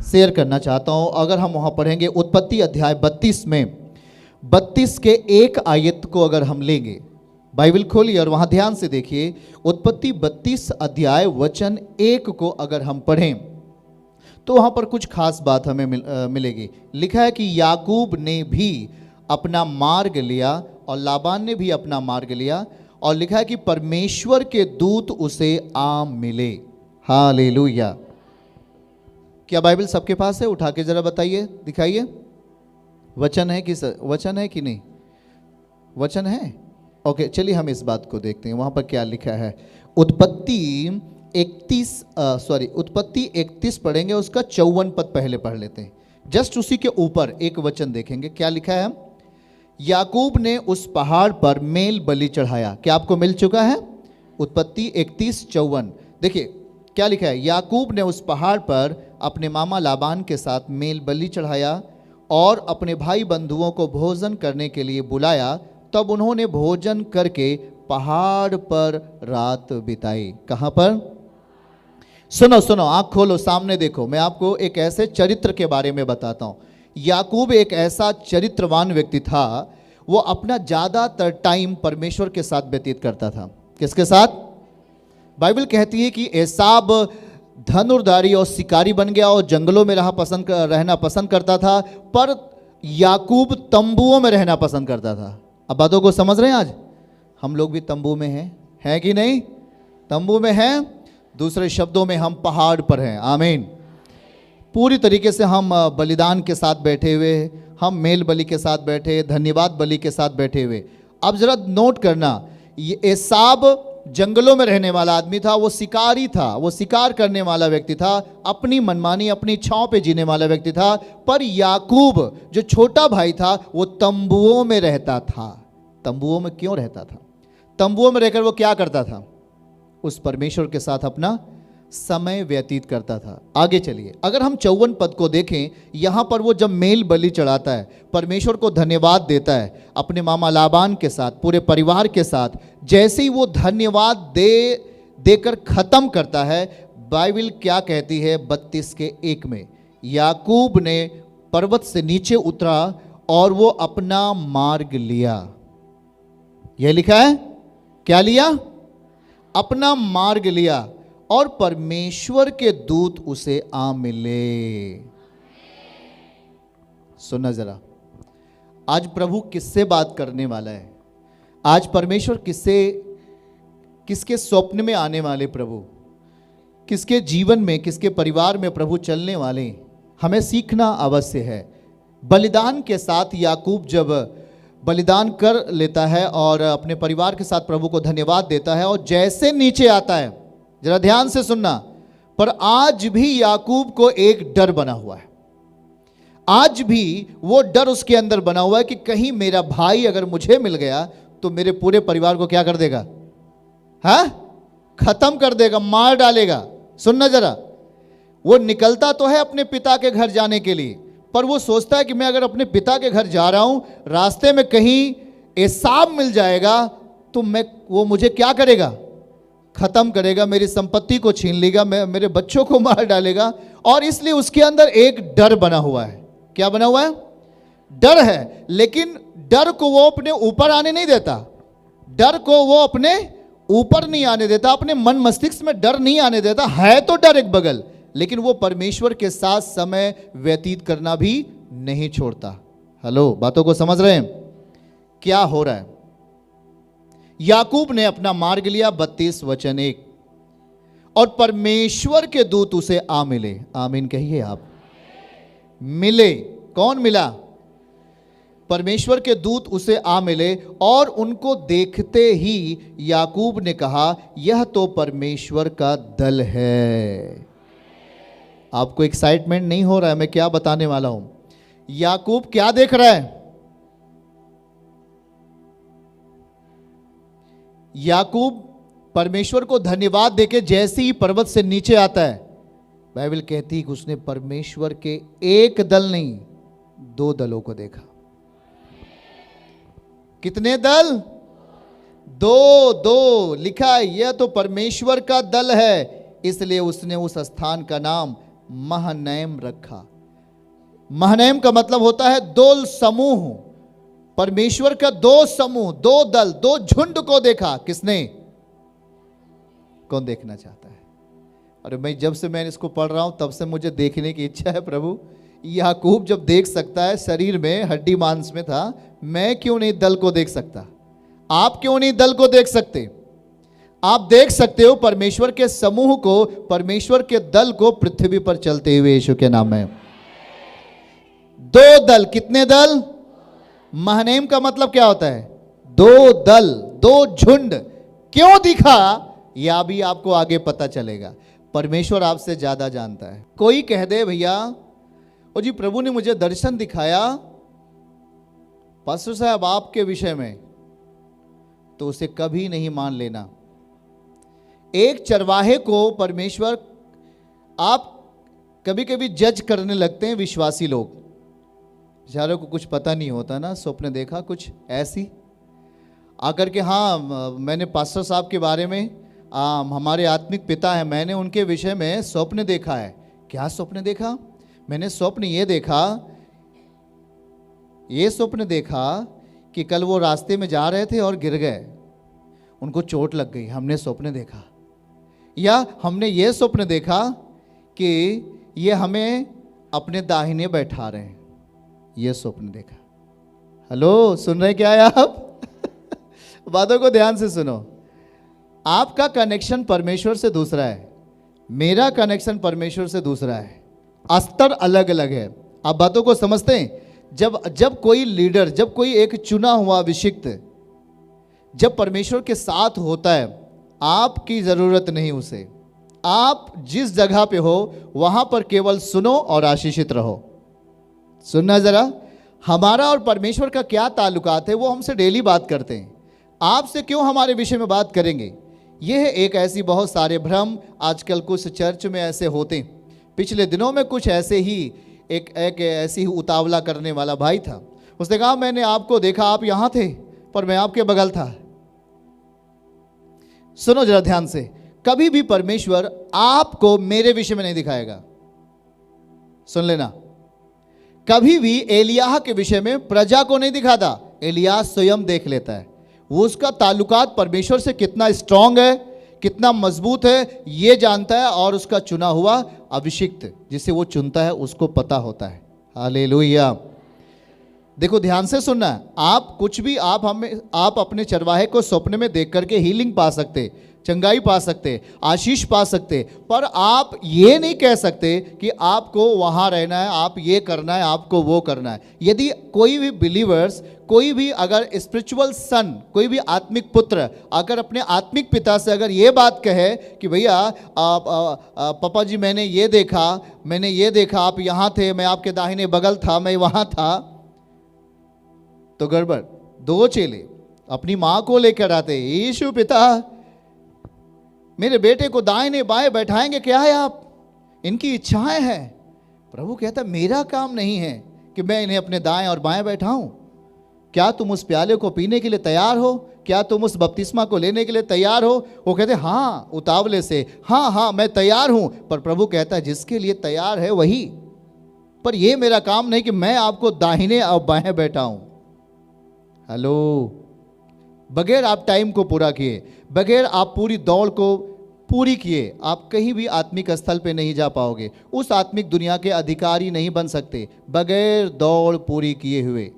Share करना चाहता हूं। अगर हम वहां पढ़ेंगे उत्पत्ति अध्याय 32 में 32 के 1 आयत को अगर हम लेंगे, बाइबल खोलिए और वहां ध्यान से देखिए। उत्पत्ति 32 अध्याय वचन 1 को अगर हम पढ़ें तो वहां पर कुछ खास बात हमें मिलेगी। लिखा है कि याकूब ने भी अपना मार्ग लिया और लाबान ने भी अपना मार्ग लिया, और लिखा है कि परमेश्वर के दूत उसे आ मिले। हालेलुया। क्या बाइबल सबके पास है? उठा के जरा बताइए, दिखाइए। वचन है कि नहीं? वचन है। ओके, चलिए हम इस बात को देखते हैं वहां पर क्या लिखा है। उत्पत्ति 31 पढ़ेंगे, उसका 54 पद पहले पढ़ लेते हैं। जस्ट उसी के ऊपर एक वचन देखेंगे, क्या लिखा है। याकूब ने उस पहाड़ पर मेल बलि चढ़ाया। क्या आपको मिल चुका है? उत्पत्ति 31:54 देखिए क्या लिखा है। याकूब ने उस पहाड़ पर अपने मामा लाबान के साथ मेल बलि चढ़ाया और अपने भाई बंधुओं को भोजन करने के लिए बुलाया। तब उन्होंने भोजन करके पहाड़ पर रात बिताई। कहां पर? सुनो, आंख खोलो, सामने देखो। मैं आपको एक ऐसे चरित्र के बारे में बताता हूं। याकूब एक ऐसा चरित्रवान व्यक्ति था, वो अपना ज्यादातर टाइम परमेश्वर के साथ व्यतीत करता था। किसके साथ? बाइबल कहती है कि एसाव धनुर्धारी और शिकारी बन गया और जंगलों में रहना पसंद करता था, पर याकूब तंबुओं में रहना पसंद करता था। अब बातों को समझ रहे हैं? आज हम लोग भी तंबू में हैं कि नहीं? तंबू में हैं। दूसरे शब्दों में हम पहाड़ पर हैं। आमीन। पूरी तरीके से हम बलिदान के साथ बैठे हुए, हम मेल बलि के साथ बैठे, धन्यवाद बलि के साथ बैठे हुए। अब जरा नोट करना, ये एसाव जंगलों में रहने वाला आदमी था, वो शिकारी था, वो शिकार करने वाला व्यक्ति था, अपनी मनमानी अपनी इच्छाओं पे जीने वाला व्यक्ति था। पर याकूब जो छोटा भाई था वो तंबुओं में रहता था। तंबुओं में क्यों रहता था? तंबुओं में रहकर वो क्या करता था? उस परमेश्वर के साथ अपना समय व्यतीत करता था। आगे चलिए, अगर हम 54 पद को देखें, यहां पर वो जब मेल बलि चढ़ाता है, परमेश्वर को धन्यवाद देता है अपने मामा लाबान के साथ, पूरे परिवार के साथ। जैसे ही वो धन्यवाद देकर खत्म करता है, बाइबल क्या कहती है 32 के 1 में, याकूब ने पर्वत से नीचे उतरा और वो अपना मार्ग लिया। यह लिखा है, क्या लिया? अपना मार्ग लिया और परमेश्वर के दूत उसे आ मिले। सुनना जरा, आज प्रभु किससे बात करने वाला है? आज परमेश्वर किसके स्वप्न में आने वाले प्रभु, किसके जीवन में, किसके परिवार में प्रभु चलने वाले, हमें सीखना अवश्य है। बलिदान के साथ याकूब जब बलिदान कर लेता है और अपने परिवार के साथ प्रभु को धन्यवाद देता है और जैसे नीचे आता है, जरा ध्यान से सुनना, पर आज भी याकूब को एक डर बना हुआ है। आज भी वो डर उसके अंदर बना हुआ है कि कहीं मेरा भाई अगर मुझे मिल गया तो मेरे पूरे परिवार को क्या कर देगा? खत्म कर देगा, मार डालेगा। सुनना जरा, वो निकलता तो है अपने पिता के घर जाने के लिए, पर वो सोचता है कि मैं अगर अपने पिता के घर जा रहा हूं, रास्ते में कहीं एसाव मिल जाएगा तो वो मुझे क्या करेगा? खत्म करेगा, मेरी संपत्ति को छीन लेगा, मेरे बच्चों को मार डालेगा। और इसलिए उसके अंदर एक डर बना हुआ है। क्या बना हुआ है? डर है। लेकिन डर को वो अपने ऊपर आने नहीं देता, डर को वो अपने ऊपर नहीं आने देता, अपने मन मस्तिष्क में डर नहीं आने देता। है तो डर एक बगल, लेकिन वो परमेश्वर के साथ समय व्यतीत करना भी नहीं छोड़ता। हेलो, बातों को समझ रहे हैं? क्या हो रहा है? याकूब ने अपना मार्ग लिया, 32 वचन 1, और परमेश्वर के दूत उसे आ मिले। आमीन कहिए आप। मिले, कौन मिला? परमेश्वर के दूत उसे आ मिले और उनको देखते ही याकूब ने कहा, यह तो परमेश्वर का दल है। आपको एक्साइटमेंट नहीं हो रहा है मैं क्या बताने वाला हूं? याकूब क्या देख रहा है? याकूब परमेश्वर को धन्यवाद देके जैसे ही पर्वत से नीचे आता है, बाइबल कहती है कि उसने परमेश्वर के एक दल नहीं 2 दलों को देखा। कितने दल? 2 लिखा है, यह तो परमेश्वर का दल है। इसलिए उसने उस स्थान का नाम महनैम रखा। महनैम का मतलब होता है दो समूह। परमेश्वर का दो समूह, दो दल, दो झुंड को देखा। किसने? कौन देखना चाहता है? अरे मैं जब से मैं इसको पढ़ रहा हूं तब से मुझे देखने की इच्छा है। प्रभु, याकूब जब देख सकता है, शरीर में हड्डी मांस में था, मैं क्यों नहीं दल को देख सकता? आप क्यों नहीं दल को देख सकते? आप देख सकते हो परमेश्वर के समूह को, परमेश्वर के दल को पृथ्वी पर चलते हुए। यीशु के नाम में दो दल। कितने दल? महनेम का मतलब क्या होता है? दो दल, दो झुंड। क्यों दिखा यह भी आपको आगे पता चलेगा। परमेश्वर आपसे ज्यादा जानता है। कोई कह दे भैया ओ जी प्रभु ने मुझे दर्शन दिखाया पास्टर साहब आपके विषय में, तो उसे कभी नहीं मान लेना। एक चरवाहे को परमेश्वर, आप कभी कभी जज करने लगते हैं विश्वासी लोग, बेचारों को कुछ पता नहीं होता ना, स्वप्न देखा कुछ ऐसी आकर के, हाँ मैंने पास्टर साहब के बारे में, हमारे आत्मिक पिता हैं, मैंने उनके विषय में स्वप्न देखा है। क्या स्वप्न देखा? मैंने स्वप्न ये स्वप्न देखा कि कल वो रास्ते में जा रहे थे और गिर गए, उनको चोट लग गई, हमने स्वप्न देखा। या हमने ये स्वप्न देखा कि ये हमें अपने दाहिने बैठा रहे हैं, ये स्वप्न देखा। हेलो, सुन रहे क्या है आप? बातों को ध्यान से सुनो। आपका कनेक्शन परमेश्वर से दूसरा है, मेरा कनेक्शन परमेश्वर से दूसरा है, स्तर अलग अलग है। आप बातों को समझते हैं? जब कोई लीडर, जब कोई एक चुना हुआ अभिषिक्त जब परमेश्वर के साथ होता है, आपकी ज़रूरत नहीं उसे, आप जिस जगह पे हो वहाँ पर केवल सुनो और आशीषित रहो। सुनना ज़रा, हमारा और परमेश्वर का क्या ताल्लुकात है? वो हमसे डेली बात करते हैं, आपसे क्यों हमारे विषय में बात करेंगे? यह एक ऐसी बहुत सारे भ्रम आजकल कुछ चर्च में ऐसे होते हैं। पिछले दिनों में कुछ ऐसे ही एक ऐसी ही उतावला करने वाला भाई था, उसने कहा मैंने आपको देखा, आप यहाँ थे पर मैं आपके बगल था। सुनो जरा ध्यान से, कभी भी परमेश्वर आपको मेरे विषय में नहीं दिखाएगा। सुन लेना, कभी भी एलियाह के विषय में प्रजा को नहीं दिखाता, एलियाह स्वयं देख लेता है। वो उसका ताल्लुकात परमेश्वर से कितना स्ट्रांग है, कितना मजबूत है, ये जानता है, और उसका चुना हुआ अभिषिक्त जिसे वो चुनता है उसको पता होता है। हालेलुया। देखो ध्यान से सुनना, आप कुछ भी, आप अपने चरवाहे को स्वप्न में देख करके हीलिंग पा सकते, चंगाई पा सकते, आशीष पा सकते, पर आप ये नहीं कह सकते कि आपको वहाँ रहना है, आप ये करना है, आपको वो करना है। यदि कोई भी बिलीवर्स, कोई भी अगर स्पिरिचुअल सन, कोई भी आत्मिक पुत्र अगर अपने आत्मिक पिता से अगर ये बात कहे कि भैया पापा जी मैंने ये देखा, आप यहाँ थे, मैं आपके दाहिने बगल था, मैं वहाँ था, तो गड़बड़। दो चेले अपनी माँ को लेकर आते, यीशु पिता मेरे बेटे को दाहिने बाएं बैठाएंगे क्या है आप? इनकी इच्छाएं हैं। प्रभु कहता मेरा काम नहीं है कि मैं इन्हें अपने दाएं और बाएं बैठाऊं। क्या तुम उस प्याले को पीने के लिए तैयार हो? क्या तुम उस बपतिस्मा को लेने के लिए तैयार हो? वो कहते हाँ, उतावले से, हाँ मैं तैयार हूं। पर प्रभु कहता है जिसके लिए तैयार है वही, पर यह मेरा काम नहीं कि मैं आपको दाहिने और बाएं बैठाऊं। हेलो, बगैर आप टाइम को पूरा किए, बगैर आप पूरी दौड़ को पूरी किए, आप कहीं भी आत्मिक स्थल पे नहीं जा पाओगे, उस आत्मिक दुनिया के अधिकारी नहीं बन सकते बगैर दौड़ पूरी किए हुए।